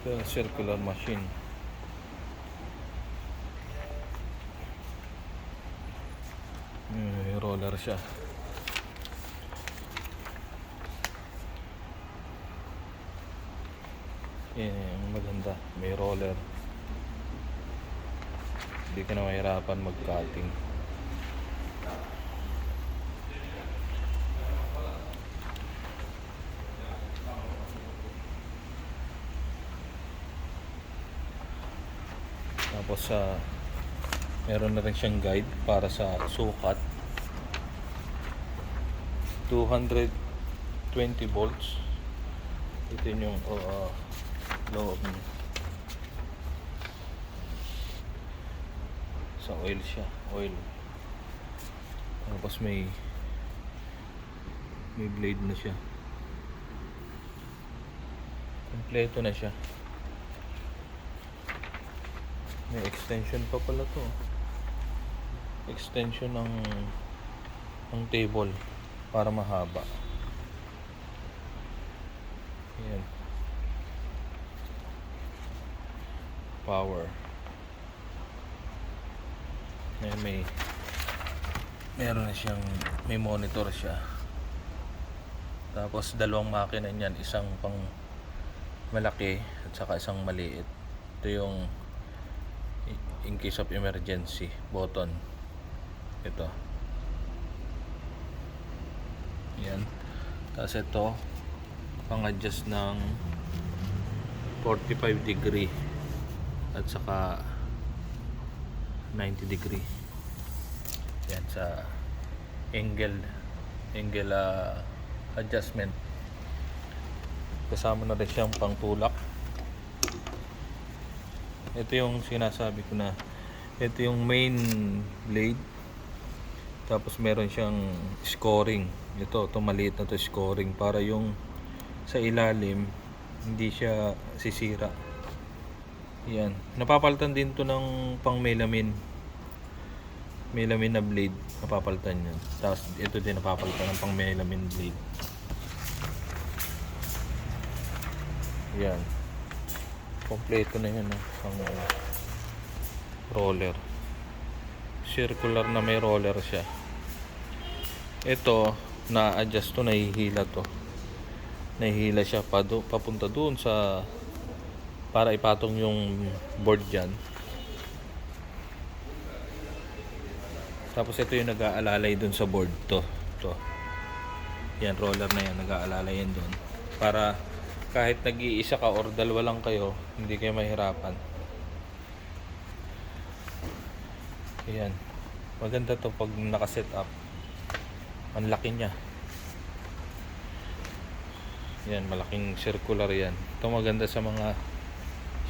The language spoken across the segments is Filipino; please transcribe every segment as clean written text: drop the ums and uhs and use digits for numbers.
The circular machine. May roller siya. Maganda. May roller. Hindi ka na mahirapan mag-cutting. Tapos meron na rin siyang guide para sa sukat. 220 volts. Ito yung loob niya. Sa oil siya, oil. Tapos may blade na siya. Kompleto na siya. May extension pa pala to. Extension ng table para mahaba. Ayan. Power. Ayan, meron na siyang, may monitor siya. Tapos dalawang makina niyan, isang pang malaki at saka isang maliit. Ito yung in case of emergency button. Ito. Yan. Tapos ito pang adjust ng 45 degree at saka 90 degree. Yan sa angle adjustment. Kasama na rin siyang pangtulak. Ito yung sinasabi ko na ito yung main blade. Tapos meron siyang scoring. Ito maliit na to scoring para yung sa ilalim hindi siya sisira. Yan. Napapalitan din to ng pang melamine na blade. Napapalitan yan. Tapos ito din napapalitan ng pang melamine blade. Yan. Kompleto na yan. Pang roller. Circular na may roller siya. Ito na-adjust to, nahihila to. Nahihila siya papunta doon sa para ipatong yung board dyan. Tapos ito yung nag-aalalay doon sa board to. Yan, roller na yan, nag-aalalay yan doon para kahit nag-iisa ka or dalawa lang kayo, hindi kayo mahirapan. Ayan. Maganda to pag naka-set up. Ang laki niya. Yan, malaking circular yan. Ito maganda sa mga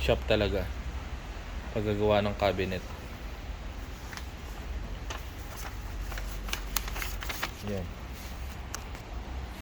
shop talaga. Paggagawa ng cabinet. Yan.